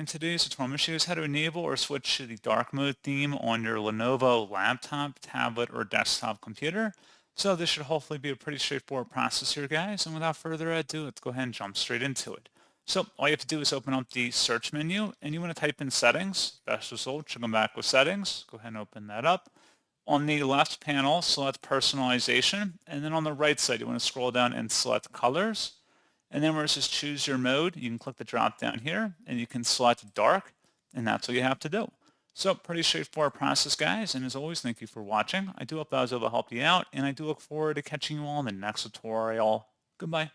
In today's tutorial, I'm going to show you how to enable or switch to the dark mode theme on your Lenovo laptop, tablet, or desktop computer. So this should hopefully be a pretty straightforward process here, guys. And without further ado, let's go ahead and jump straight into it. So all you have to do is open up the search menu, and you want to type in settings. Best result should come back with settings. Go ahead and open that up. On the left panel, select personalization, and then on the right side, you want to scroll down and select colors. And then where it says choose your mode, you can click the drop down here and you can select dark, and that's what you have to do. So pretty straightforward process, guys. And as always, thank you for watching. I do hope that was able to help you out, and I do look forward to catching you all in the next tutorial. Goodbye.